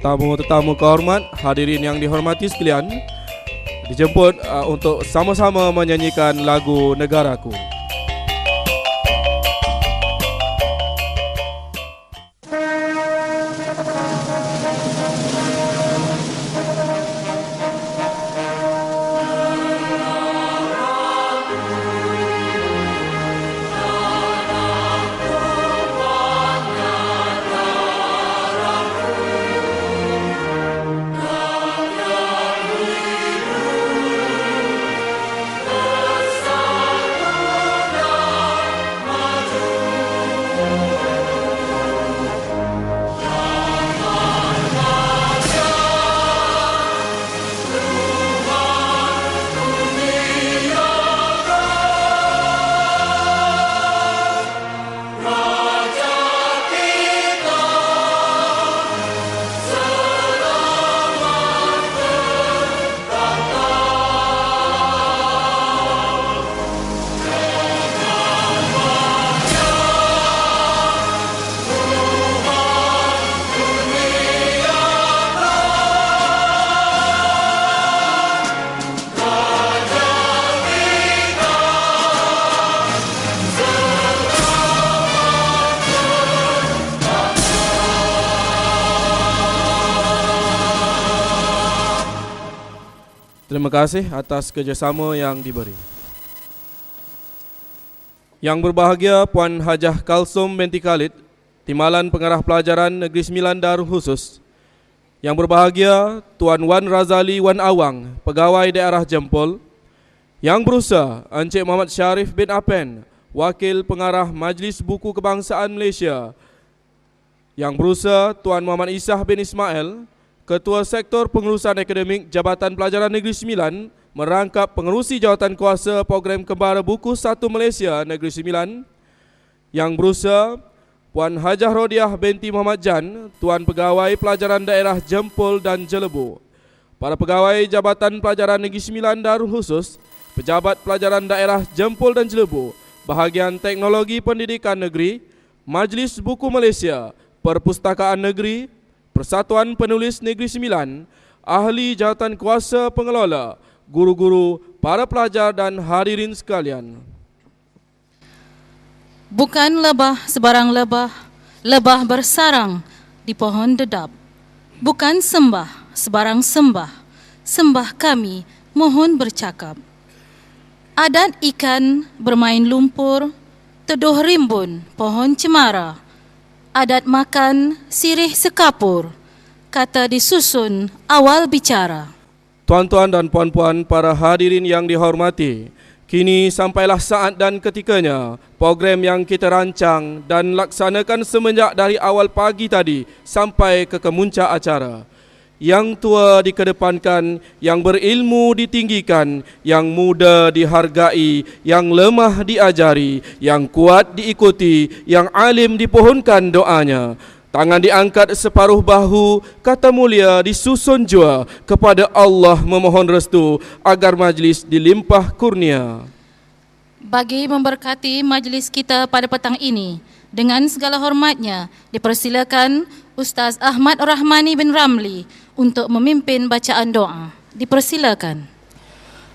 Tetamu-tetamu kehormat, hadirin yang dihormati sekalian, dijemput untuk sama-sama menyanyikan lagu Negaraku. Terima kasih atas kerjasama yang diberi. Yang berbahagia Puan Hajah Kalsum binti Khalid, Timbalan Pengarah Pelajaran Negeri Sembilan Darul Khusus. Yang berbahagia Tuan Wan Razali Wan Awang, Pegawai Daerah Jempol. Yang berusaha Encik Muhammad Syarif bin Apen, Wakil Pengarah Majlis Buku Kebangsaan Malaysia. Yang berusaha Tuan Muhammad Isah bin Ismail, Ketua Sektor Pengurusan Akademik Jabatan Pelajaran Negeri Sembilan, merangkap pengerusi jawatan kuasa Program Kembara Buku 1 Malaysia Negeri Sembilan. Yang berusaha Puan Hajah Rodiah binti Muhammad Jan, Tuan Pegawai Pelajaran Daerah Jempol dan Jelebu. Para pegawai Jabatan Pelajaran Negeri Sembilan Darul Khusus, Pejabat Pelajaran Daerah Jempol dan Jelebu, Bahagian Teknologi Pendidikan Negeri, Majlis Buku Malaysia, Perpustakaan Negeri, Persatuan Penulis Negeri Sembilan, ahli jawatan kuasa pengelola, guru-guru, para pelajar dan hadirin sekalian. Bukan lebah sebarang lebah, lebah bersarang di pohon dedap. Bukan sembah sebarang sembah, sembah kami mohon bercakap. Adat ikan bermain lumpur, teduh rimbun pohon cemara. Adat makan sirih sekapur, kata disusun awal bicara. Tuan-tuan dan puan-puan, para hadirin yang dihormati, kini sampailah saat dan ketikanya program yang kita rancang dan laksanakan semenjak dari awal pagi tadi sampai ke kemuncak acara. Yang tua dikedepankan, yang berilmu ditinggikan, yang muda dihargai, yang lemah diajari, yang kuat diikuti, yang alim dipohonkan doanya. Tangan diangkat separuh bahu, kata mulia disusun jua, kepada Allah memohon restu agar majlis dilimpah kurnia. Bagi memberkati majlis kita pada petang ini, dengan segala hormatnya, dipersilakan Ustaz Ahmad Rahmani bin Ramli untuk memimpin bacaan doa. Dipersilakan.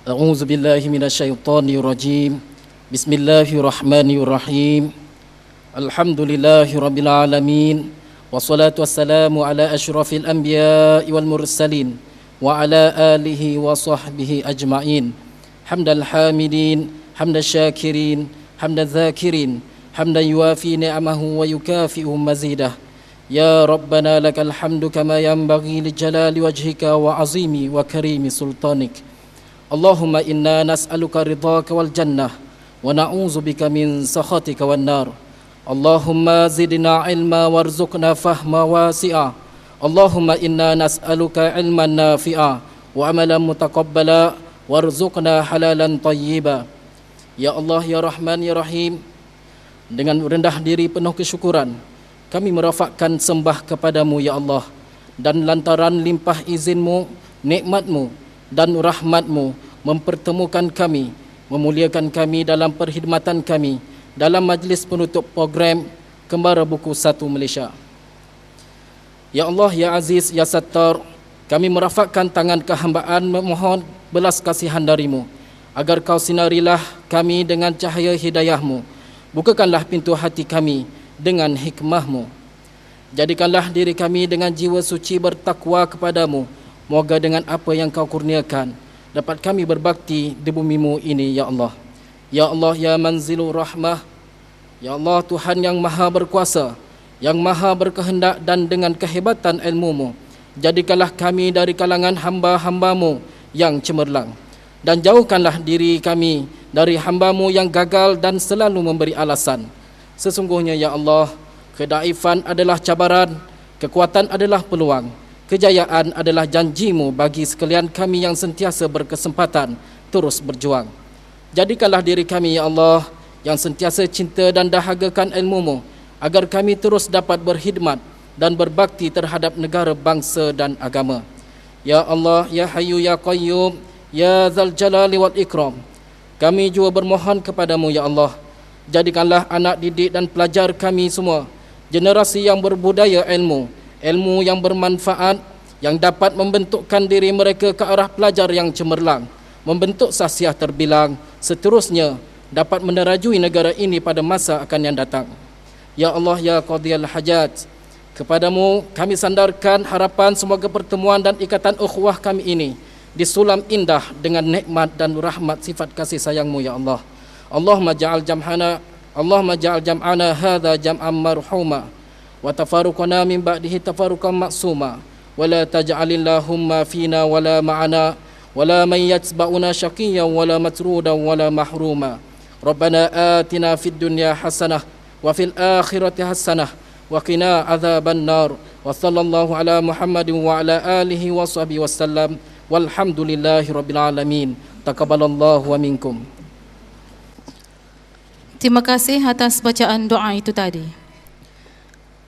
A'udzubillahi minasyaitonirrajim. Bismillahirrahmanirrahim. Alhamdulillahirabbil alamin. Wassalatu wassalamu ala asyrafil anbiya'i wal mursalin wa ala alihi wa sahbihi ajma'in. Hamdal hamidin, hamdal syakirin, hamdal zakirin, hamdan yuafi ni'amahu wa yukafi'u mazidah. Ya Rabbana lakal hamdu kama yanbaghi li jalali wajhika wa azimi wa karimi sultanik. Allahumma inna nas'aluka ridhaka wal jannah wa na'udzubika min sakhatika wan nar. Allahumma zidna ilma warzuqna fahma wasi'a. Allahumma inna nas'aluka ilman nafi'a wa amalan mutaqabbala warzuqna halalan tayyiba. Ya Allah, ya Rahman, ya Rahim, dengan rendah diri penuh kesyukuran kami merafakkan sembah kepadamu ya Allah, dan lantaran limpah izinmu, nikmatmu dan rahmatmu mempertemukan kami, memuliakan kami dalam perkhidmatan kami dalam majlis penutup program Kembara Buku 1 Malaysia. Ya Allah, Ya Aziz, Ya Sattar, kami merafakkan tangan kehambaan memohon belas kasihan darimu, agar kau sinarilah kami dengan cahaya hidayahmu. Bukakanlah pintu hati kami dengan hikmahmu. Jadikanlah diri kami dengan jiwa suci bertakwa kepadamu. Moga dengan apa yang kau kurniakan, dapat kami berbakti di bumimu ini, Ya Allah. Ya Allah, Ya Manzilur Rahmah, Ya Allah, Tuhan yang maha berkuasa, yang maha berkehendak, dan dengan kehebatan ilmu-Mu, jadikanlah kami dari kalangan hamba-hamba-Mu yang cemerlang, dan jauhkanlah diri kami dari hamba-Mu yang gagal dan selalu memberi alasan. Sesungguhnya, Ya Allah, kedaifan adalah cabaran, kekuatan adalah peluang, kejayaan adalah janji-Mu bagi sekalian kami yang sentiasa berkesempatan terus berjuang. Jadikanlah diri kami, Ya Allah, yang sentiasa cinta dan dahagakan ilmu-Mu, agar kami terus dapat berkhidmat dan berbakti terhadap negara, bangsa dan agama. Ya Allah, Ya Hayyu, Ya Qayyum, Ya Zal Jalali wal Ikram, kami juga bermohon kepadamu, Ya Allah, jadikanlah anak didik dan pelajar kami semua generasi yang berbudaya ilmu, ilmu yang bermanfaat, yang dapat membentukkan diri mereka ke arah pelajar yang cemerlang, membentuk sahsiah terbilang, seterusnya dapat menerajui negara ini pada masa akan yang datang. Ya Allah, Ya Qadiyal Hajat, kepadamu kami sandarkan harapan semoga pertemuan dan ikatan ukhuwah kami ini disulam indah dengan nikmat dan rahmat sifat kasih sayang-Mu, Ya Allah. Allahumma ja'al jam'ana hadha jam'an marhuma, wa tafaruqana min ba'dihi tafaruqan maksuma, wa la taj'alillahumma fina wa la ma'ana, wa la man yatsba'una syaqiyyan wa la matrudan wa la mahruma. Rabbana atina fid dunya hasanah wa fil akhirati hasanah wa qina adzaban nar. Wa sallallahu ala Muhammadin wa ala alihi wa sahbihi wasallam. Walhamdulillahi rabbil alamin. Taqabbalallahu wa minkum. Terima kasih atas bacaan doa itu tadi.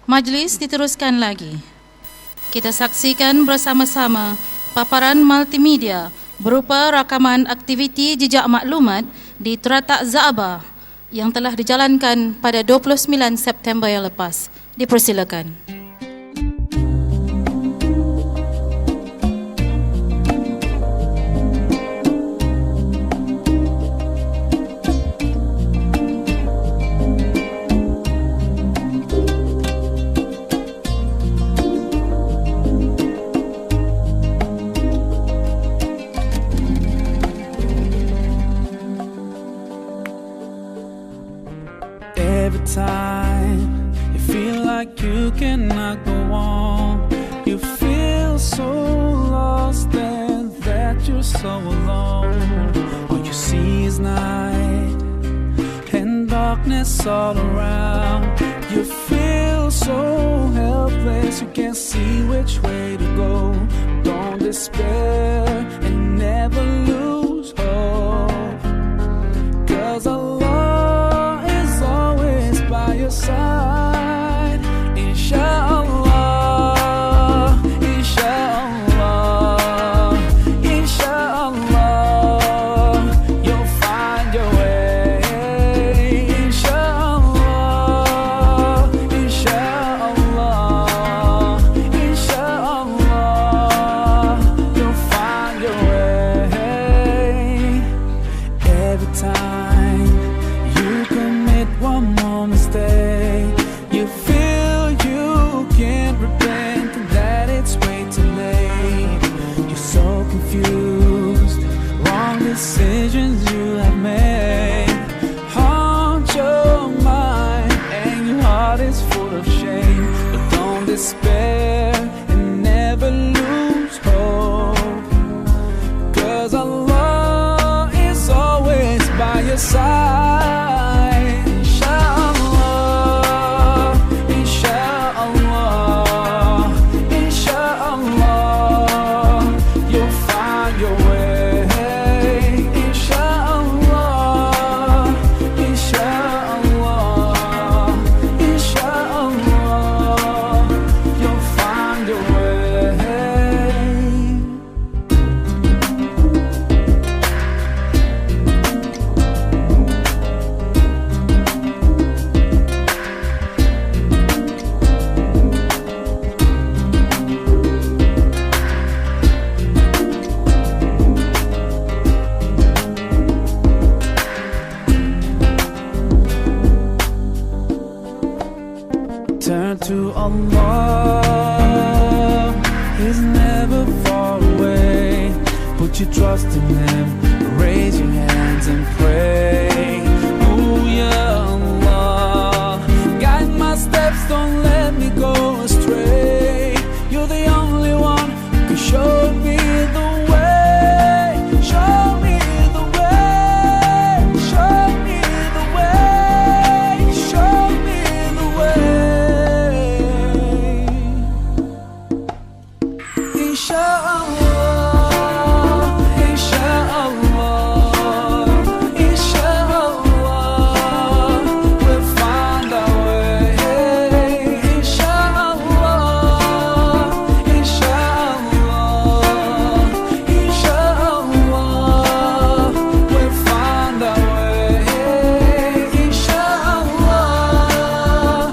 Majlis diteruskan lagi. Kita saksikan bersama-sama paparan multimedia berupa rakaman aktiviti jejak maklumat di Teratak Za'abah yang telah dijalankan pada 29 September yang lepas. Dipersilakan. Every time you feel like you cannot go on, you feel so lost and that you're so alone. All you see is night and darkness all around. You feel so helpless, you can't see which way to go. Don't despair and never lose hope, 'cause Allah is always by your side. Inshallah, inshallah, inshallah, you'll find your way. Inshallah, inshallah, inshallah, you'll find your way. Every time you commit one more mistake, you feel you can't repent and that it's way too late. You're so confused, wrong decisions you have made haunt your mind and your heart is full of shame. But don't despair and never lose hope, 'cause Allah is always by your side. Inshallah, inshallah, inshallah, you'll find your way. Inshallah, inshallah, inshallah, you'll find your way. to Allah. He's never far away. Put your trust in Him, raise your hands and pray. Oh ya Allah, guide my steps, don't let me go astray. You're the only one who can show me the way. Show me the way. Show me the way. Show me the way. Inshallah, inshallah, inshallah, we'll find our way. Inshallah, inshallah, inshallah, we'll find our way. Inshallah, inshallah, inshallah,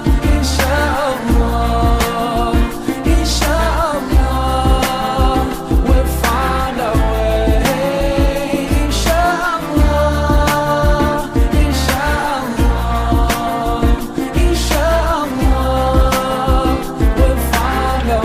we'll find our way. Inshallah, inshallah, inshallah, we'll find our way.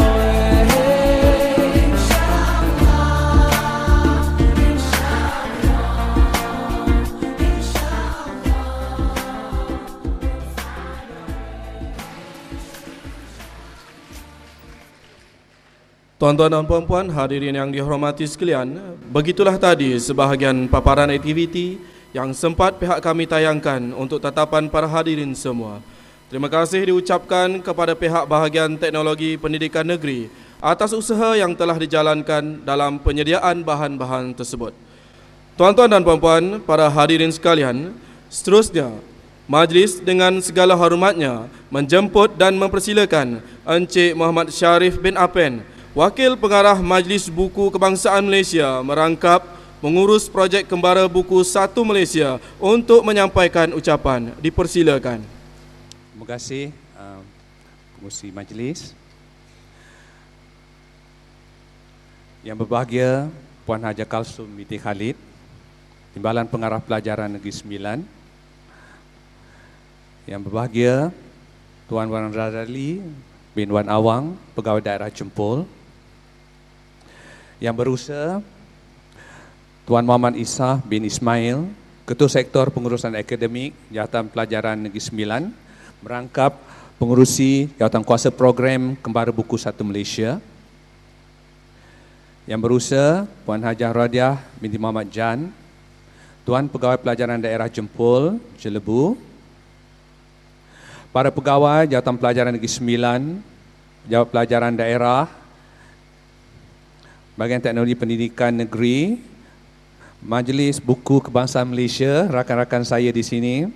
Tuan-tuan dan puan-puan, hadirin yang dihormati sekalian, begitulah tadi sebahagian paparan aktiviti yang sempat pihak kami tayangkan untuk tatapan para hadirin semua. Terima kasih diucapkan kepada pihak bahagian teknologi pendidikan negeri atas usaha yang telah dijalankan dalam penyediaan bahan-bahan tersebut. Tuan-tuan dan puan-puan, para hadirin sekalian, seterusnya majlis dengan segala hormatnya menjemput dan mempersilakan Encik Muhammad Syarif bin Apen, Wakil Pengarah Majlis Buku Kebangsaan Malaysia merangkap mengurus projek Kembara Buku 1 Malaysia untuk menyampaikan ucapan. Dipersilakan. Terima kasih pengurusi majlis. Yang berbahagia Puan Haja Kalsum binti Khalid, Timbalan Pengarah Pelajaran Negeri Sembilan. Yang berbahagia Tuan Wan Razali bin Wan Awang, Pegawai Daerah Jempol. Yang berusaha Tuan Muhammad Isa bin Ismail, Ketua Sektor Pengurusan Akademik Jawatan Pelajaran Negeri Sembilan, merangkap pengurusi Jawatan Kuasa Program Kembara Buku 1 Malaysia. Yang berusaha Puan Hajah Radiah binti Muhammad Jan, Tuan Pegawai Pelajaran Daerah Jempol, Jelebu. Para pegawai Jawatan Pelajaran Negeri Sembilan, Jawatan Pelajaran Daerah, Bahagian Teknologi Pendidikan Negeri, Majlis Buku Kebangsaan Malaysia, rakan-rakan saya di sini,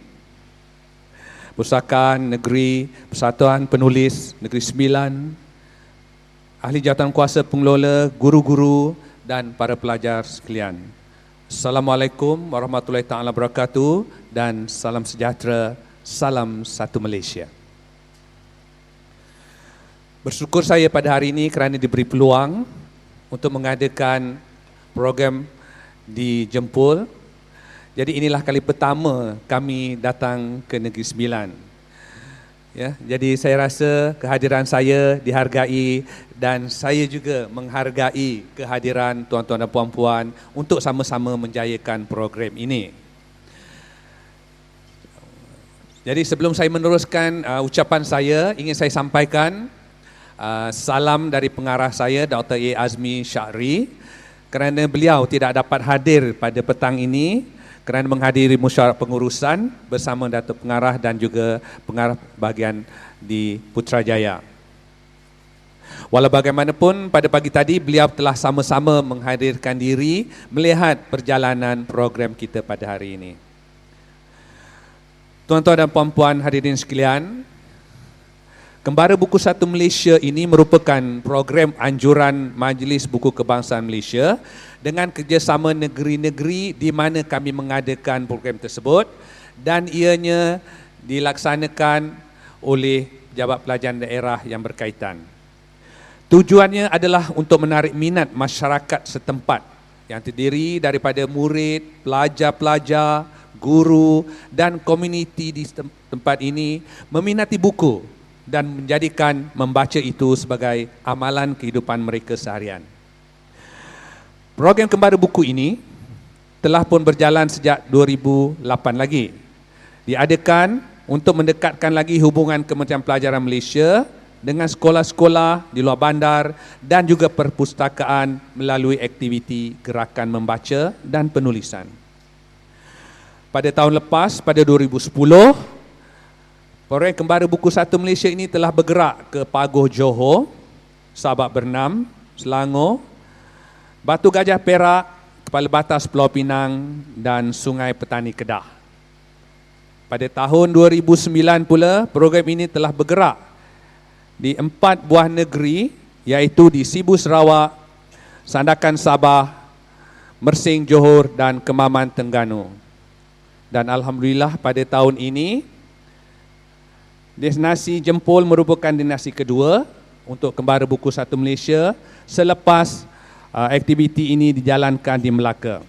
Pustakaan Negeri, Persatuan Penulis Negeri Sembilan, ahli jawatan kuasa pengelola, guru-guru dan para pelajar sekalian. Assalamualaikum warahmatullahi taala wabarakatuh dan salam sejahtera, salam satu Malaysia. Bersyukur saya pada hari ini kerana diberi peluang untuk mengadakan program di Jempol. Jadi inilah kali pertama kami datang ke Negeri Sembilan. Ya, jadi saya rasa kehadiran saya dihargai dan saya juga menghargai kehadiran tuan-tuan dan puan-puan untuk sama-sama menjayakan program ini. Jadi sebelum saya meneruskan ucapan saya, ingin saya sampaikan salam dari pengarah saya, Dr. A. Azmi Syahri, kerana beliau tidak dapat hadir pada petang ini kerana menghadiri mesyuarat pengurusan bersama Datuk Pengarah dan juga pengarah bahagian di Putrajaya. Walau bagaimanapun, pada pagi tadi beliau telah sama-sama menghadirkan diri melihat perjalanan program kita pada hari ini. Tuan-tuan dan puan-puan hadirin sekalian, Kembara Buku 1 Malaysia ini merupakan program anjuran Majlis Buku Kebangsaan Malaysia dengan kerjasama negeri-negeri di mana kami mengadakan program tersebut dan ianya dilaksanakan oleh pejabat pelajaran daerah yang berkaitan. Tujuannya adalah untuk menarik minat masyarakat setempat yang terdiri daripada murid, pelajar-pelajar, guru dan komuniti di tempat ini meminati buku dan menjadikan membaca itu sebagai amalan kehidupan mereka seharian. Program Kembara Buku ini telah pun berjalan sejak 2008 lagi. Diadakan untuk mendekatkan lagi hubungan Kementerian Pelajaran Malaysia dengan sekolah-sekolah di luar bandar dan juga perpustakaan melalui aktiviti gerakan membaca dan penulisan. Pada tahun lepas, pada 2010, program Kembara Buku Satu Malaysia ini telah bergerak ke Pagoh Johor, Sabak Bernam, Selangor, Batu Gajah Perak, Kepala Batas Pulau Pinang dan Sungai Petani Kedah. Pada tahun 2009 pula, program ini telah bergerak di 4 buah negeri, iaitu di Sibu Sarawak, Sandakan Sabah, Mersing Johor dan Kemaman Terengganu. Dan alhamdulillah pada tahun ini destinasi Jempol merupakan destinasi kedua untuk Kembara Buku Satu Malaysia selepas aktiviti ini dijalankan di Melaka.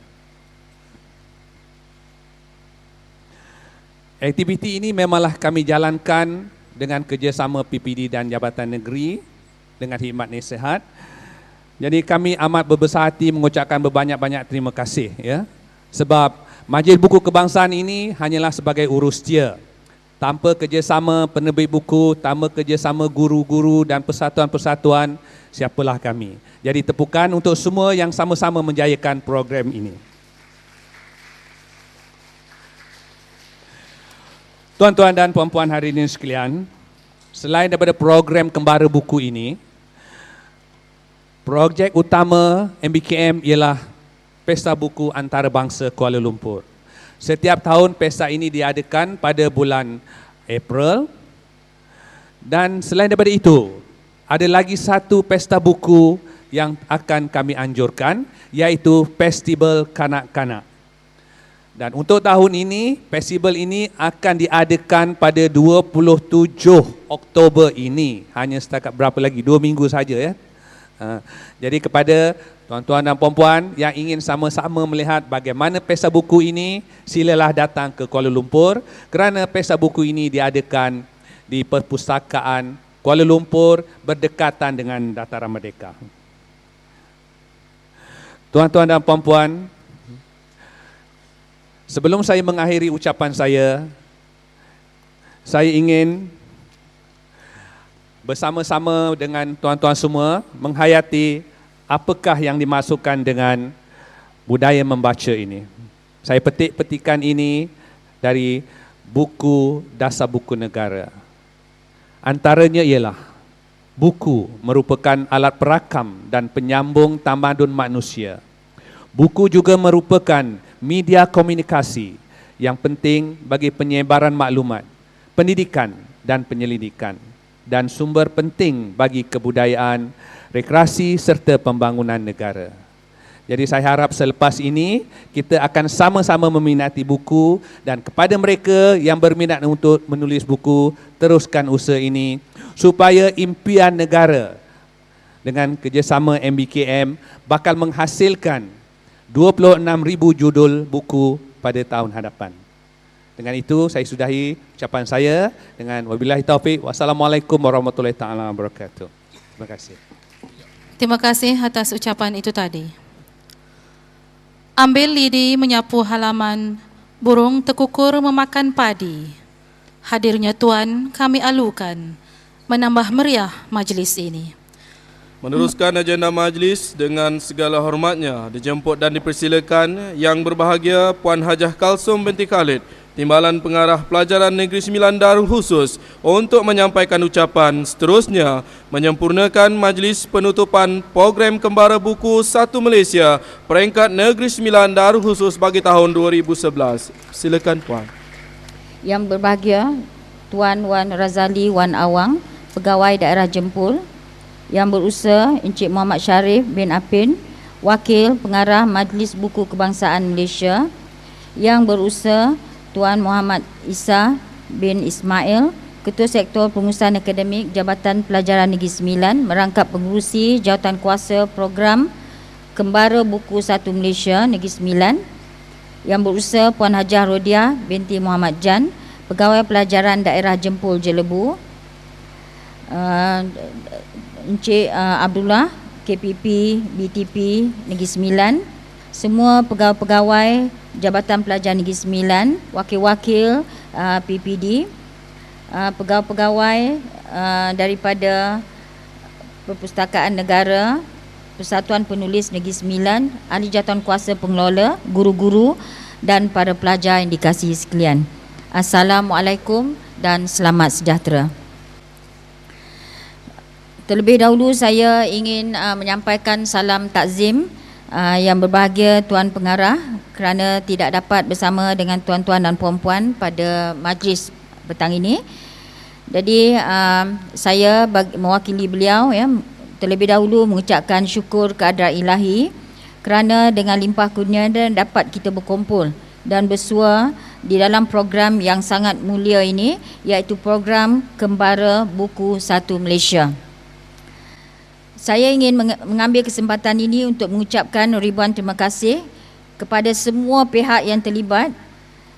Aktiviti ini memanglah kami jalankan dengan kerjasama PPD dan Jabatan Negeri dengan khidmat nasihat. Jadi kami amat berbesar hati mengucapkan berbanyak-banyak terima kasih, ya. Sebab Majlis Buku Kebangsaan ini hanyalah sebagai urus dia. Tanpa kerjasama penerbit buku, tanpa kerjasama guru-guru dan persatuan-persatuan, siapalah kami. Jadi tepukan untuk semua yang sama-sama menjayakan program ini. Tuan-tuan dan puan-puan hadirin sekalian, selain daripada program Kembara Buku ini, projek utama MBKM ialah Pesta Buku Antarabangsa Kuala Lumpur. Setiap tahun pesta ini diadakan pada bulan April, dan selain daripada itu, ada lagi satu pesta buku yang akan kami anjurkan, iaitu Festival Kanak-Kanak. Dan untuk tahun ini, festival ini akan diadakan pada 27 Oktober ini. Hanya setakat berapa lagi? 2 minggu saja, ya. Jadi kepada tuan-tuan dan puan-puan yang ingin sama-sama melihat bagaimana pesta buku ini, silalah datang ke Kuala Lumpur, kerana pesta buku ini diadakan di Perpustakaan Kuala Lumpur berdekatan dengan Dataran Merdeka. Tuan-tuan dan puan-puan, sebelum saya mengakhiri ucapan saya ingin bersama-sama dengan tuan-tuan semua menghayati apakah yang dimasukkan dengan budaya membaca ini. Saya petik-petikan ini dari buku Dasar Buku Negara. Antaranya ialah buku merupakan alat perakam dan penyambung tamadun manusia. Buku juga merupakan media komunikasi yang penting bagi penyebaran maklumat, pendidikan dan penyelidikan, dan sumber penting bagi kebudayaan, rekreasi serta pembangunan negara. Jadi saya harap selepas ini kita akan sama-sama meminati buku, dan kepada mereka yang berminat untuk menulis buku, teruskan usaha ini supaya impian negara dengan kerjasama MBKM bakal menghasilkan 26,000 judul buku pada tahun hadapan. Dengan itu saya sudahi ucapan saya dengan wabillahi taufik. Wassalamualaikum warahmatullahi taala wabarakatuh. Terima kasih. Terima kasih atas ucapan itu tadi. Ambil lidi menyapu halaman, burung tekukur memakan padi. Hadirnya Tuan kami alukan, menambah meriah majlis ini. Meneruskan agenda majlis dengan segala hormatnya dijemput dan dipersilakan Yang Berbahagia Puan Hajah Kalsum binti Khalid, Timbalan Pengarah Pelajaran Negeri Sembilan Darul Khusus, untuk menyampaikan ucapan, seterusnya menyempurnakan majlis penutupan program Kembara Buku Satu Malaysia peringkat Negeri Sembilan Darul Khusus bagi tahun 2011. Silakan Puan. Yang Berbahagia Tuan Wan Razali Wan Awang, Pegawai Daerah Jempol. Yang berusaha Encik Muhammad Sharif bin Apin, Wakil Pengarah Majlis Buku Kebangsaan Malaysia. Yang berusaha Tuan Muhammad Isa bin Ismail, Ketua Sektor Pengurusan Akademik Jabatan Pelajaran Negeri Sembilan, merangkap pengurusi Jawatan Kuasa Program Kembara Buku Satu Malaysia Negeri Sembilan. Yang berusaha Puan Hajah Rodiah binti Muhammad Jan, Pegawai Pelajaran Daerah Jempol Jelebu. Encik Abdullah, KPP, BTP Negeri Sembilan, semua pegawai-pegawai Jabatan Pelajar Negeri Sembilan, wakil-wakil PPD, pegawai-pegawai daripada Perpustakaan Negara, Persatuan Penulis Negeri Sembilan, ahli jawatankuasa pengelola, guru-guru dan para pelajar yang dikasihi sekalian. Assalamualaikum dan selamat sejahtera. Terlebih dahulu saya ingin menyampaikan salam takzim yang berbahagia Tuan Pengarah kerana tidak dapat bersama dengan tuan-tuan dan puan-puan pada majlis petang ini. Jadi saya mewakili beliau terlebih dahulu mengucapkan syukur kehadrat ilahi kerana dengan limpah kurnia dapat kita berkumpul dan bersua di dalam program yang sangat mulia ini, iaitu program Kembara Buku Satu Malaysia. Saya ingin mengambil kesempatan ini untuk mengucapkan ribuan terima kasih kepada semua pihak yang terlibat,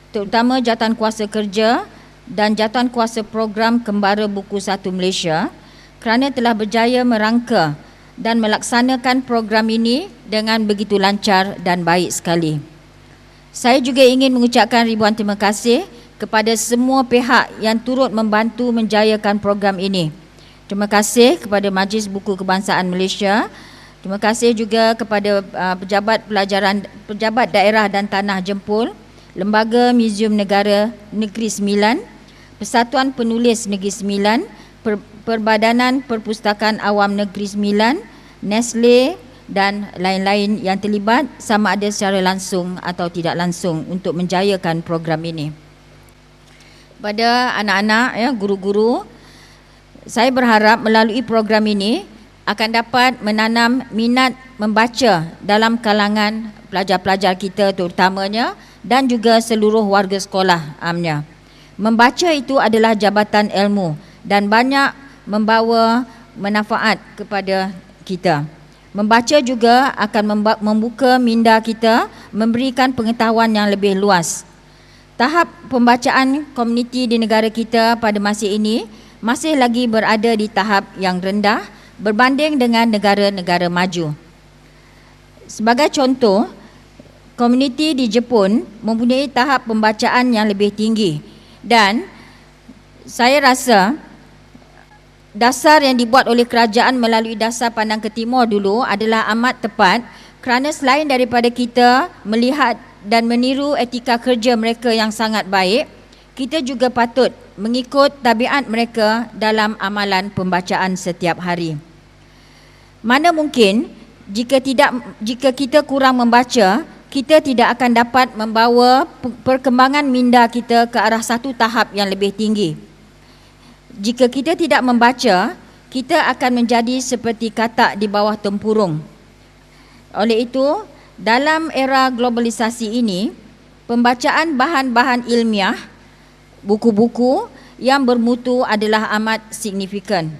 terutama Jawatankuasa Kerja dan Jawatankuasa Program Kembara Buku Satu Malaysia, kerana telah berjaya merangka dan melaksanakan program ini dengan begitu lancar dan baik sekali. Saya juga ingin mengucapkan ribuan terima kasih kepada semua pihak yang turut membantu menjayakan program ini. Terima kasih kepada Majlis Buku Kebangsaan Malaysia. Terima kasih juga kepada pejabat daerah dan tanah Jempol, Lembaga Muzium Negara Negeri Sembilan, Persatuan Penulis Negeri Sembilan, Perbadanan Perpustakaan Awam Negeri Sembilan, Nestle dan lain-lain yang terlibat sama ada secara langsung atau tidak langsung untuk menjayakan program ini. Pada anak-anak, guru-guru, saya berharap melalui program ini akan dapat menanam minat membaca dalam kalangan pelajar-pelajar kita terutamanya dan juga seluruh warga sekolah amnya. Membaca itu adalah jabatan ilmu dan banyak membawa manfaat kepada kita. Membaca juga akan membuka minda kita, memberikan pengetahuan yang lebih luas. Tahap pembacaan komuniti di negara kita pada masa ini masih lagi berada di tahap yang rendah berbanding dengan negara-negara maju. Sebagai contoh, komuniti di Jepun mempunyai tahap pembacaan yang lebih tinggi dan saya rasa dasar yang dibuat oleh kerajaan melalui dasar pandang ke timur dulu adalah amat tepat kerana selain daripada kita melihat dan meniru etika kerja mereka yang sangat baik, kita juga patut mengikut tabiat mereka dalam amalan pembacaan setiap hari. Mana mungkin jika kita kurang membaca, kita tidak akan dapat membawa perkembangan minda kita ke arah satu tahap yang lebih tinggi. Jika kita tidak membaca, kita akan menjadi seperti katak di bawah tempurung. Oleh itu, dalam era globalisasi ini, pembacaan bahan-bahan ilmiah, buku-buku yang bermutu adalah amat signifikan.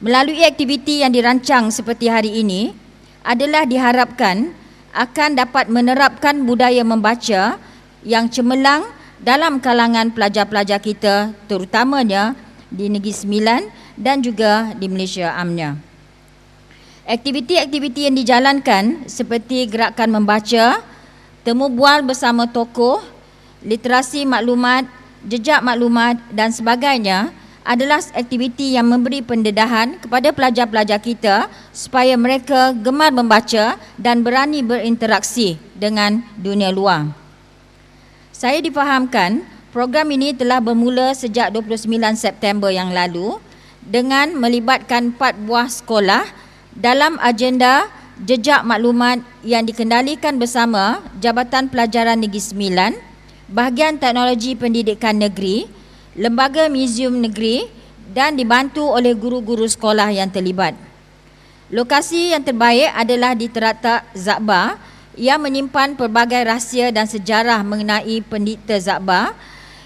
Melalui aktiviti yang dirancang seperti hari ini, adalah diharapkan akan dapat menerapkan budaya membaca yang cemerlang dalam kalangan pelajar-pelajar kita, terutamanya di Negeri Sembilan dan juga di Malaysia amnya. Aktiviti-aktiviti yang dijalankan seperti gerakan membaca, temu bual bersama tokoh, literasi maklumat, jejak maklumat dan sebagainya adalah aktiviti yang memberi pendedahan kepada pelajar-pelajar kita supaya mereka gemar membaca dan berani berinteraksi dengan dunia luar. Saya difahamkan program ini telah bermula sejak 29 September yang lalu dengan melibatkan 4 buah sekolah dalam agenda jejak maklumat yang dikendalikan bersama Jabatan Pelajaran Negeri Sembilan, Bahagian Teknologi Pendidikan Negeri, Lembaga Muzium Negeri dan dibantu oleh guru-guru sekolah yang terlibat. Lokasi yang terbaik adalah di Teratak Zakbar yang menyimpan pelbagai rahsia dan sejarah mengenai pendikta Zakbar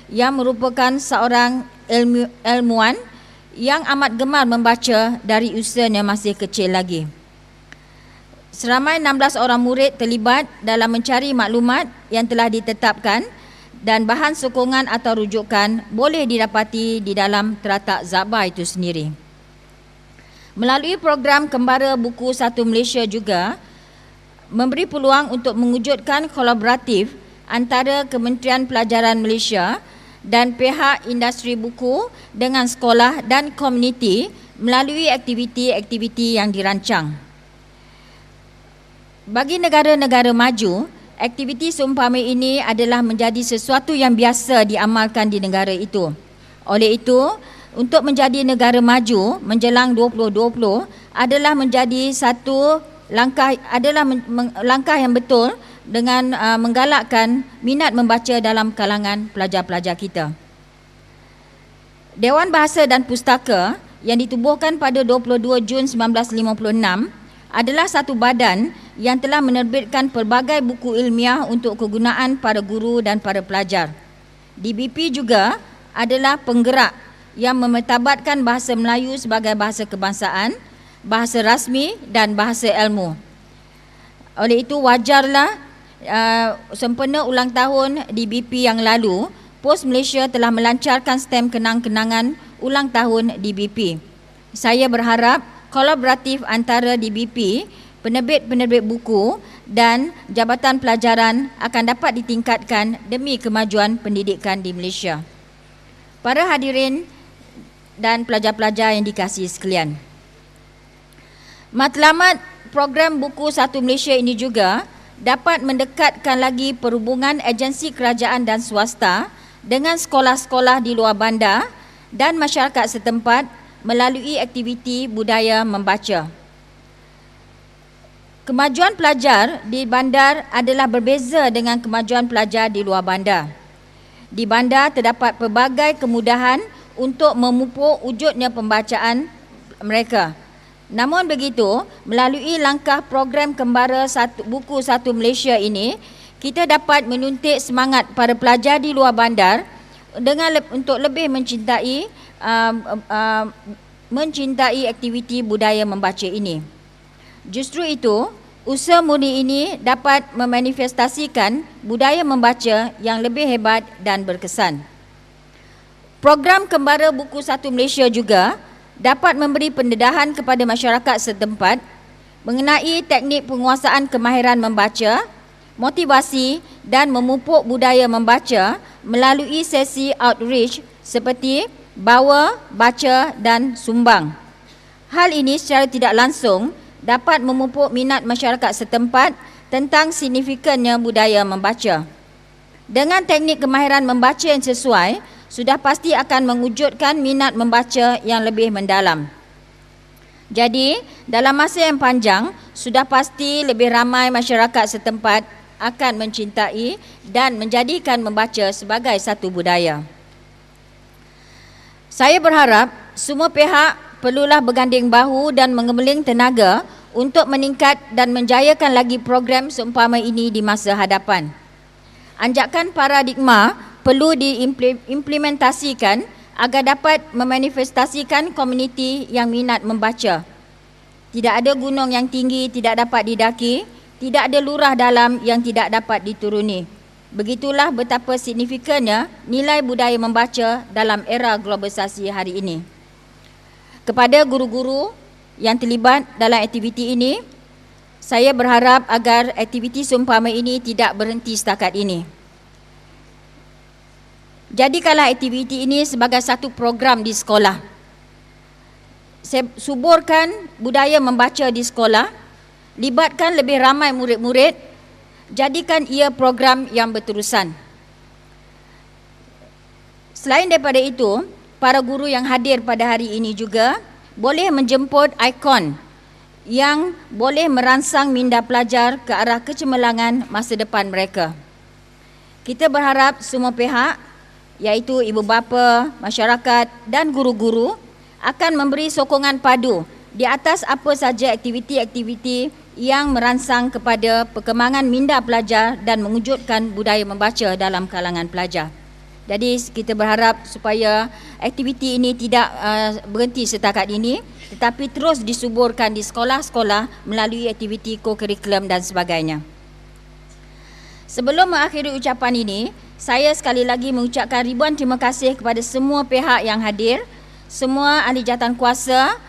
yang merupakan seorang ilmuwan yang amat gemar membaca dari usianya masih kecil lagi. Seramai 16 orang murid terlibat dalam mencari maklumat yang telah ditetapkan dan bahan sokongan atau rujukan boleh didapati di dalam Teratak Zakbar itu sendiri. Melalui program Kembara Buku Satu Malaysia juga memberi peluang untuk mewujudkan kolaboratif antara Kementerian Pelajaran Malaysia dan pihak industri buku dengan sekolah dan komuniti melalui aktiviti-aktiviti yang dirancang. Bagi negara-negara maju, aktiviti seumpama ini adalah menjadi sesuatu yang biasa diamalkan di negara itu. Oleh itu, untuk menjadi negara maju menjelang 2020 adalah menjadi satu langkah yang betul dengan menggalakkan minat membaca dalam kalangan pelajar-pelajar kita. Dewan Bahasa dan Pustaka yang ditubuhkan pada 22 Jun 1956 adalah satu badan yang telah menerbitkan pelbagai buku ilmiah untuk kegunaan para guru dan para pelajar. DBP juga adalah penggerak yang memetabatkan bahasa Melayu sebagai bahasa kebangsaan, bahasa rasmi dan bahasa ilmu. Oleh itu wajarlah sempena ulang tahun DBP yang lalu, Pos Malaysia telah melancarkan stem kenang-kenangan ulang tahun DBP. Saya berharap kolaboratif antara DBP, penerbit-penerbit buku dan Jabatan Pelajaran akan dapat ditingkatkan demi kemajuan pendidikan di Malaysia. Para hadirin dan pelajar-pelajar yang dikasihi sekalian, matlamat program Buku Satu Malaysia ini juga dapat mendekatkan lagi perhubungan agensi kerajaan dan swasta dengan sekolah-sekolah di luar bandar dan masyarakat setempat melalui aktiviti budaya membaca. Kemajuan pelajar di bandar adalah berbeza dengan kemajuan pelajar di luar bandar. Di bandar terdapat pelbagai kemudahan untuk memupuk wujudnya pembacaan mereka. Namun begitu, melalui langkah program Kembara Buku Satu Malaysia ini, kita dapat menuntik semangat para pelajar di luar bandar untuk lebih mencintai aktiviti budaya membaca ini. Justru itu, usaha murni ini dapat memanifestasikan budaya membaca yang lebih hebat dan berkesan. Program Kembara Buku Satu Malaysia juga dapat memberi pendedahan kepada masyarakat setempat mengenai teknik penguasaan kemahiran membaca, motivasi dan memupuk budaya membaca melalui sesi outreach seperti bawa, baca dan sumbang. Hal ini secara tidak langsung dapat memupuk minat masyarakat setempat tentang signifikannya budaya membaca. Dengan teknik kemahiran membaca yang sesuai, sudah pasti akan mewujudkan minat membaca yang lebih mendalam. Jadi, dalam masa yang panjang, sudah pasti lebih ramai masyarakat setempat akan mencintai dan menjadikan membaca sebagai satu budaya. Saya berharap semua pihak perlulah berganding bahu dan mengemeling tenaga untuk meningkat dan menjayakan lagi program seumpama ini di masa hadapan. Anjakan paradigma perlu diimplementasikan agar dapat memanifestasikan komuniti yang minat membaca. Tidak ada gunung yang tinggi tidak dapat didaki, tidak ada lurah dalam yang tidak dapat dituruni. Begitulah betapa signifikannya nilai budaya membaca dalam era globalisasi hari ini. Kepada guru-guru yang terlibat dalam aktiviti ini, saya berharap agar aktiviti seumpama ini tidak berhenti setakat ini. Jadikanlah aktiviti ini sebagai satu program di sekolah. Suburkan budaya membaca di sekolah, libatkan lebih ramai murid-murid, jadikan ia program yang berterusan. Selain daripada itu, para guru yang hadir pada hari ini juga boleh menjemput ikon yang boleh merangsang minda pelajar ke arah kecemerlangan masa depan mereka. Kita berharap semua pihak, iaitu ibu bapa, masyarakat dan guru-guru akan memberi sokongan padu di atas apa saja aktiviti-aktiviti yang merangsang kepada perkembangan minda pelajar dan mewujudkan budaya membaca dalam kalangan pelajar. Jadi kita berharap supaya aktiviti ini tidak berhenti setakat ini, tetapi terus disuburkan di sekolah-sekolah melalui aktiviti co-curriculum dan sebagainya. Sebelum mengakhiri ucapan ini, saya sekali lagi mengucapkan ribuan terima kasih kepada semua pihak yang hadir, semua ahli jawatankuasa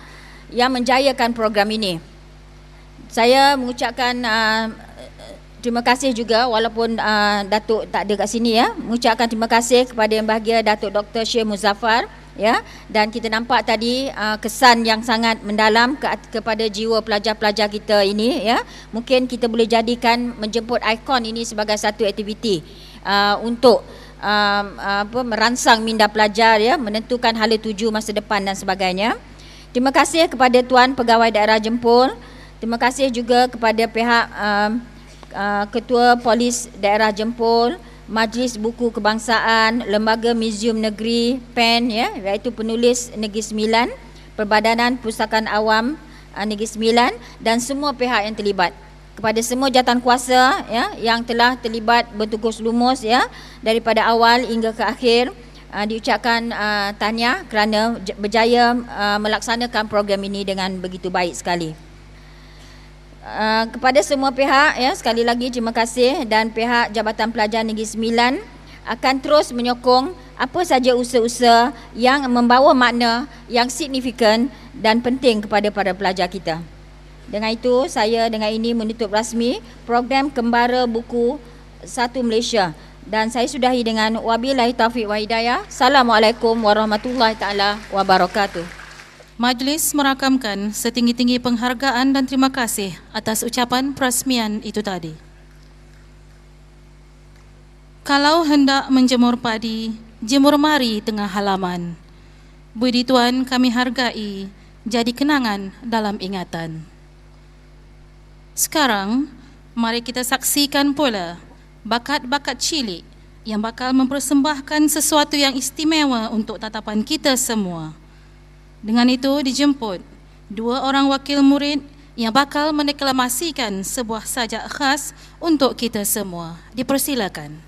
yang menjayakan program ini. Saya mengucapkan terima kasih juga, walaupun Datuk tak ada kat sini ya, mengucapkan terima kasih kepada Yang Berbahagia Datuk Dr. Syekh Muzaffar ya, dan kita nampak tadi kesan yang sangat mendalam kepada jiwa pelajar-pelajar kita ini ya. Mungkin kita boleh jadikan menjemput ikon ini sebagai satu aktiviti untuk merangsang minda pelajar ya, menentukan hala tuju masa depan dan sebagainya. Terima kasih kepada Tuan Pegawai Daerah Jempol. Terima kasih juga kepada pihak Ketua Polis Daerah Jempol, Majlis Buku Kebangsaan, Lembaga Muzium Negeri PEN ya, iaitu Penulis Negeri Sembilan, Perbadanan Pustakaan Awam Negeri Sembilan dan semua pihak yang terlibat. Kepada semua jawatankuasa ya yang telah terlibat bertukus lumus ya daripada awal hingga ke akhir, diucapkan tahniah kerana berjaya melaksanakan program ini dengan begitu baik sekali. Kepada semua pihak ya, sekali lagi terima kasih, dan pihak Jabatan Pelajar Negeri Sembilan akan terus menyokong apa saja usaha-usaha yang membawa makna yang signifikan dan penting kepada para pelajar kita. Dengan itu, saya dengan ini menutup rasmi program Kembara Buku Satu Malaysia. Dan saya sudahi dengan wabillahi taufiq wa hidayah. Assalamualaikum warahmatullahi taala wabarakatuh. Majlis merakamkan setinggi-tinggi penghargaan dan terima kasih atas ucapan perasmian itu tadi. Kalau hendak menjemur padi, jemur mari tengah halaman. Budi tuan kami hargai, jadi kenangan dalam ingatan. Sekarang, mari kita saksikan pula bakat-bakat cilik yang bakal mempersembahkan sesuatu yang istimewa untuk tatapan kita semua. Dengan itu dijemput dua orang wakil murid yang bakal mendeklamasikan sebuah sajak khas untuk kita semua. Dipersilakan.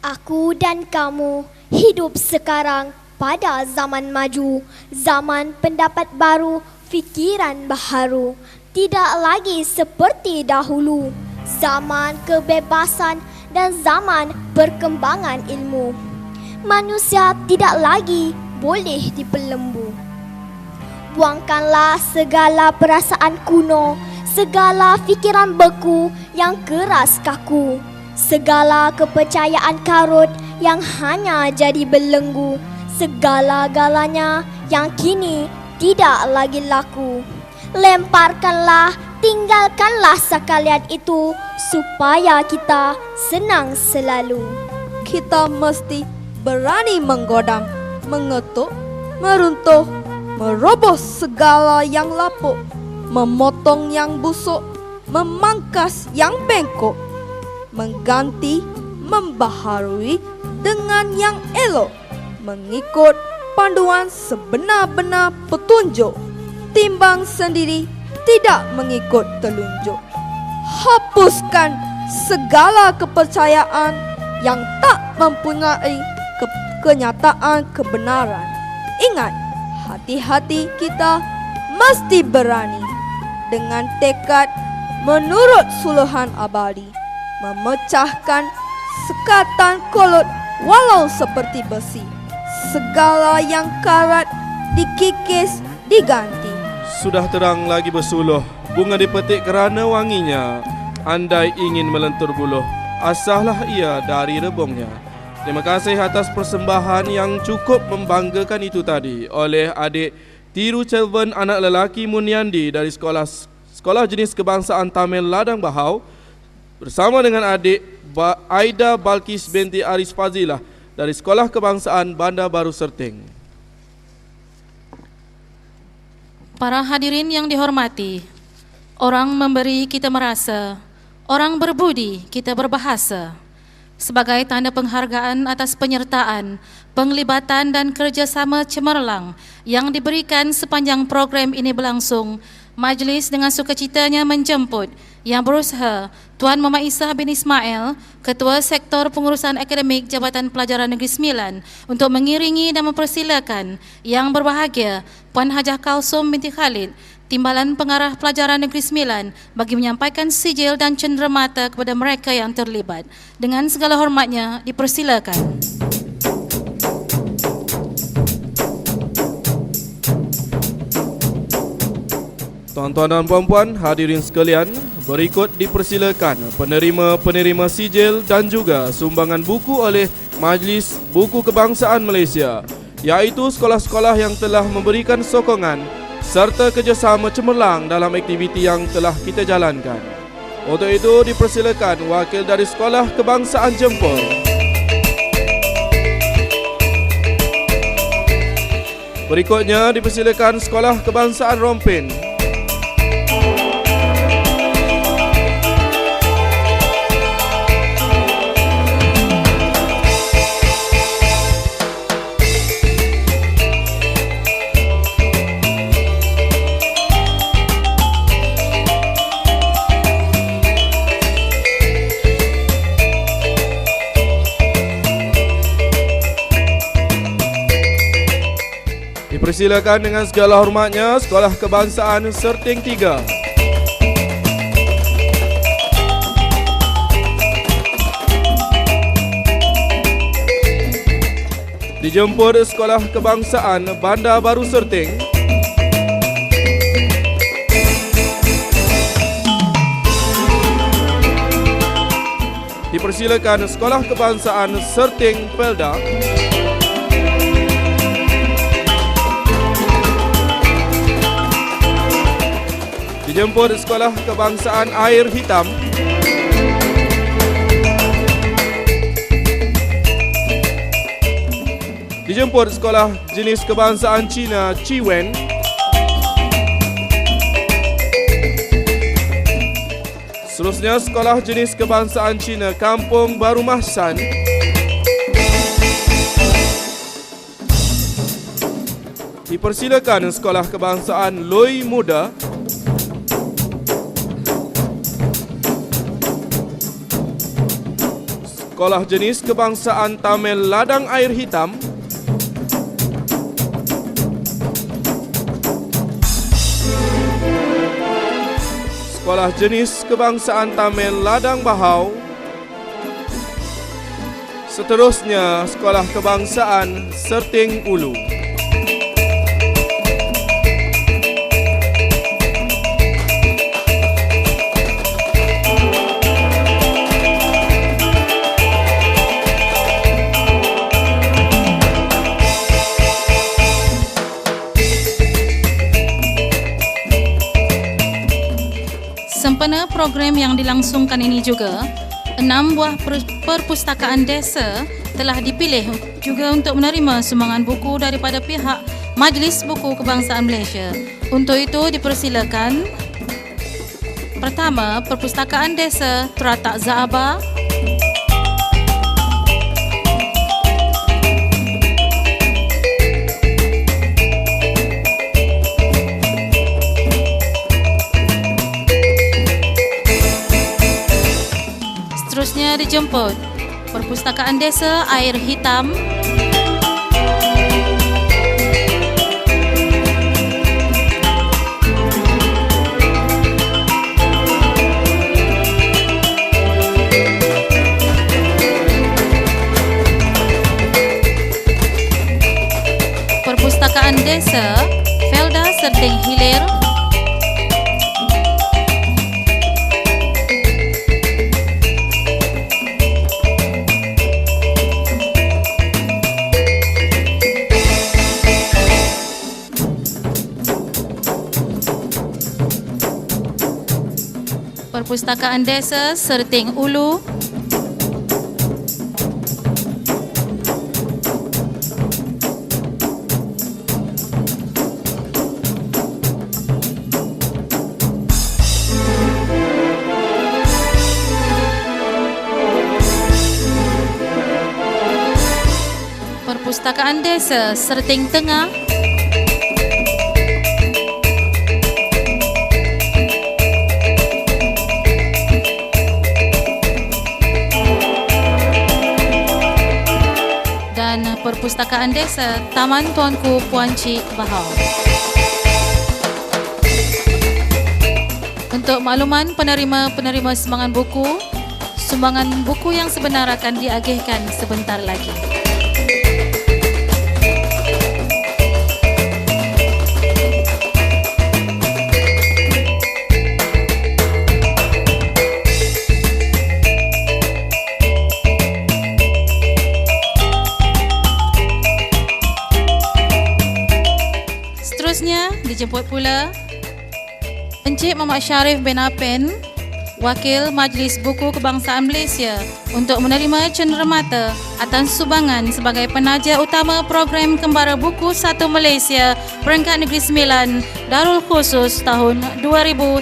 Aku dan kamu hidup sekarang pada zaman maju, zaman pendapat baru, fikiran baharu. Tidak lagi seperti dahulu, zaman kebebasan dan zaman perkembangan ilmu. Manusia tidak lagi boleh dibelenggu. Buangkanlah segala perasaan kuno, segala fikiran beku yang keras kaku, segala kepercayaan karut yang hanya jadi belenggu, segala-galanya yang kini tidak lagi laku. Lemparkanlah, tinggalkanlah sekalian itu supaya kita senang selalu. Kita mesti berani menggodam, mengetuk, meruntuh, merobos segala yang lapuk, memotong yang busuk, memangkas yang bengkok, mengganti, membaharui dengan yang elok, mengikut panduan sebenar-benar petunjuk, timbang sendiri tidak mengikut telunjuk. Hapuskan segala kepercayaan yang tak mempunyai kenyataan kebenaran. Ingat, hati-hati kita mesti berani dengan tekad menurut suluhan abadi, memecahkan sekatan kolot walau seperti besi. Segala yang karat dikikis, diganti. Sudah terang lagi bersuluh, bunga dipetik kerana wanginya. Andai ingin melentur buluh, asahlah ia dari rebungnya. Terima kasih atas persembahan yang cukup membanggakan itu tadi oleh adik Tiru Chelven anak lelaki Munyandi dari Sekolah Jenis Kebangsaan Tamil Ladang Bahau bersama dengan adik Aida Balkis binti Aris Fazilah dari Sekolah Kebangsaan Bandar Baru Serting. Para hadirin yang dihormati, orang memberi kita merasa, orang berbudi kita berbahasa. Sebagai tanda penghargaan atas penyertaan, penglibatan dan kerjasama cemerlang yang diberikan sepanjang program ini berlangsung, majlis dengan sukacitanya menjemput yang berusaha Tuan Muhammad Isa bin Ismail, Ketua Sektor Pengurusan Akademik Jabatan Pelajaran Negeri Sembilan, untuk mengiringi dan mempersilakan Yang Berbahagia Puan Hajah Kalsum binti Khalid, Timbalan Pengarah Pelajaran Negeri Sembilan, bagi menyampaikan sijil dan cenderamata kepada mereka yang terlibat. Dengan segala hormatnya, dipersilakan. Tuan-tuan dan puan-puan, hadirin sekalian, berikut dipersilakan penerima-penerima sijil dan juga sumbangan buku oleh Majlis Buku Kebangsaan Malaysia, iaitu sekolah-sekolah yang telah memberikan sokongan serta kerjasama cemerlang dalam aktiviti yang telah kita jalankan. Untuk itu dipersilakan wakil dari Sekolah Kebangsaan Jempol. Berikutnya dipersilakan Sekolah Kebangsaan Rompin. Dipersilakan dengan segala hormatnya Sekolah Kebangsaan Serting 3. Dijemput Sekolah Kebangsaan Bandar Baru Serting. Dipersilakan Sekolah Kebangsaan Serting Pelda. Dijemput Sekolah Kebangsaan Air Hitam. Dijemput Sekolah Jenis Kebangsaan Cina Ciwen. Seterusnya Sekolah Jenis Kebangsaan Cina Kampung Baru Mahsan. Dipersilakan Sekolah Kebangsaan Loi Muda. Sekolah Jenis Kebangsaan Tamil Ladang Air Hitam. Sekolah Jenis Kebangsaan Tamil Ladang Bahau. Seterusnya Sekolah Kebangsaan Serting Ulu. Sempena program yang dilangsungkan ini juga, 6 buah perpustakaan desa telah dipilih juga untuk menerima sumbangan buku daripada pihak Majlis Buku Kebangsaan Malaysia. Untuk itu dipersilakan pertama, Perpustakaan Desa Teratak Zaaba. Seterusnya dijemput Perpustakaan Desa Air Hitam. Perpustakaan Desa Felda Serting Hilir. Perpustakaan Desa Serting Ulu. Perpustakaan Desa Serting Tengah. Dan Perpustakaan Desa Taman Tuanku Puan Cik Bahau. Untuk makluman penerima-penerima sumbangan buku yang sebenar akan diagihkan sebentar lagi. dijemput pula Encik Muhammad Syarif bin Apin, Wakil Majlis Buku Kebangsaan Malaysia untuk menerima cenderamata atas sumbangan sebagai penaja utama program Kembara Buku 1 Malaysia peringkat Negeri Sembilan Darul Khusus tahun 2011.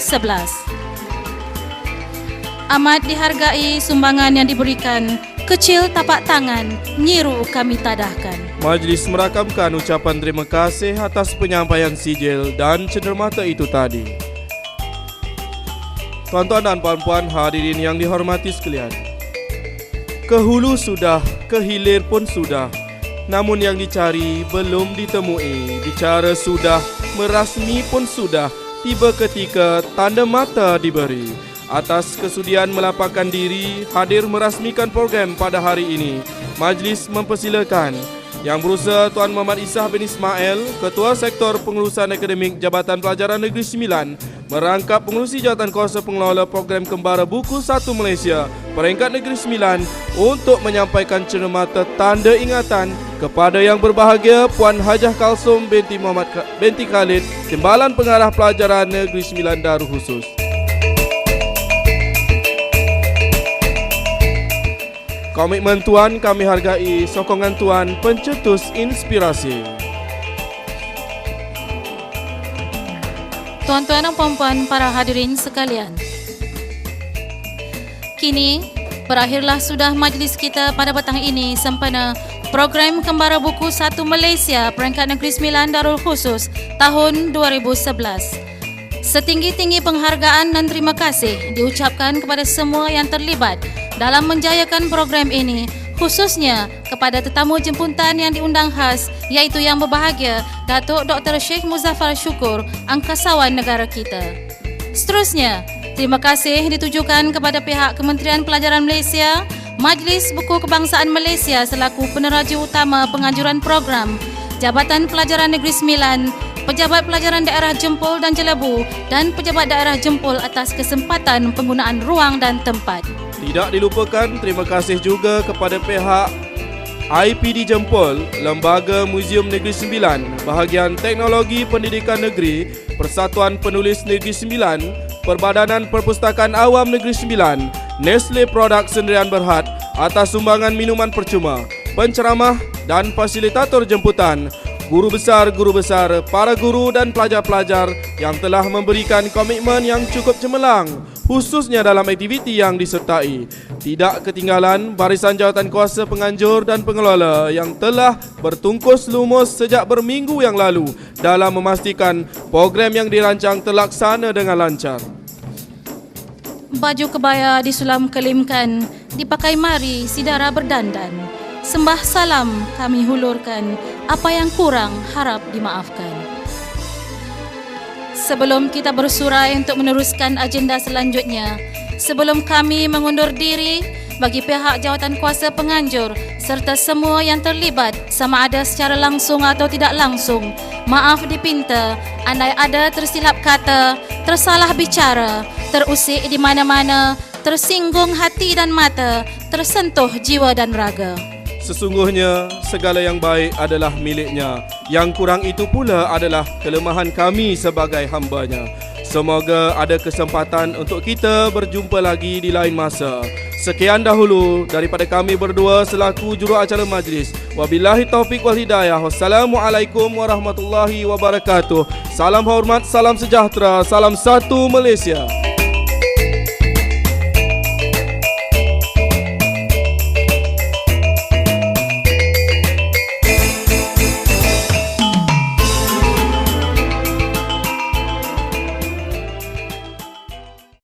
Amat dihargai sumbangan yang diberikan, kecil tapak tangan, nyiru kami tadahkan. Majlis merakamkan ucapan terima kasih atas penyampaian sijil dan cenderamata itu tadi. Tuan-tuan dan puan-puan hadirin yang dihormati sekalian, ke hulu sudah, ke hilir pun sudah, namun yang dicari belum ditemui. Bicara sudah, merasmi pun sudah, tiba ketika tanda mata diberi. Atas kesudian melapangkan diri hadir merasmikan program pada hari ini, majlis mempersilakan Yang Berusaha Tuan Muhammad Isah bin Ismail, Ketua Sektor Pengurusan Akademik Jabatan Pelajaran Negeri Sembilan, merangkap pengurusi jawatan kuasa pengelola program Kembara Buku 1 Malaysia peringkat Negeri Sembilan untuk menyampaikan cenderamata tanda ingatan kepada yang berbahagia Puan Hajah Kalsum binti Khalid, Timbalan Pengarah Pelajaran Negeri Sembilan Darul Khusus. Komitmen Tuan kami hargai, sokongan Tuan pencetus inspirasi. Tuan-tuan dan puan-puan para hadirin sekalian, kini berakhirlah sudah majlis kita pada petang ini sempena program Kembara Buku 1 Malaysia peringkat Negeri Sembilan Darul Khusus tahun 2011. Setinggi-tinggi penghargaan dan terima kasih diucapkan kepada semua yang terlibat dalam menjayakan program ini, khususnya kepada tetamu jemputan yang diundang khas, iaitu yang berbahagia Datuk Dr. Sheikh Muzaffar Syukur, angkasawan negara kita. Seterusnya, terima kasih ditujukan kepada pihak Kementerian Pelajaran Malaysia, Majlis Buku Kebangsaan Malaysia selaku peneraju utama penganjuran program, Jabatan Pelajaran Negeri Sembilan, Pejabat Pelajaran Daerah Jempol dan Jelebu dan Pejabat Daerah Jempol atas kesempatan penggunaan ruang dan tempat. Tidak dilupakan terima kasih juga kepada pihak IPD Jempol, Lembaga Muzium Negeri Sembilan, Bahagian Teknologi Pendidikan Negeri, Persatuan Penulis Negeri Sembilan, Perbadanan Perpustakaan Awam Negeri Sembilan, Nestle Produk Sendirian Berhad atas sumbangan minuman percuma, penceramah dan fasilitator jemputan, guru besar, para guru dan pelajar-pelajar yang telah memberikan komitmen yang cukup cemerlang, khususnya dalam aktiviti yang disertai. Tidak ketinggalan barisan jawatan kuasa penganjur dan pengelola yang telah bertungkus lumus sejak berminggu yang lalu dalam memastikan program yang dirancang terlaksana dengan lancar. Baju kebaya disulam kelimkan, dipakai mari sidara berdandan. Sembah salam kami hulurkan, apa yang kurang harap dimaafkan. Sebelum kita bersurai untuk meneruskan agenda selanjutnya, sebelum kami mengundur diri, bagi pihak jawatan kuasa penganjur serta semua yang terlibat sama ada secara langsung atau tidak langsung, maaf dipinta andai ada tersilap kata, tersalah bicara, terusik di mana-mana, tersinggung hati dan mata, tersentuh jiwa dan raga. Sesungguhnya segala yang baik adalah miliknya, yang kurang itu pula adalah kelemahan kami sebagai hambanya. Semoga ada kesempatan untuk kita berjumpa lagi di lain masa. Sekian dahulu daripada kami berdua selaku juruacara majlis. Wabillahi taufiq wal hidayah. Wassalamualaikum warahmatullahi wabarakatuh. Salam hormat, salam sejahtera, salam satu Malaysia.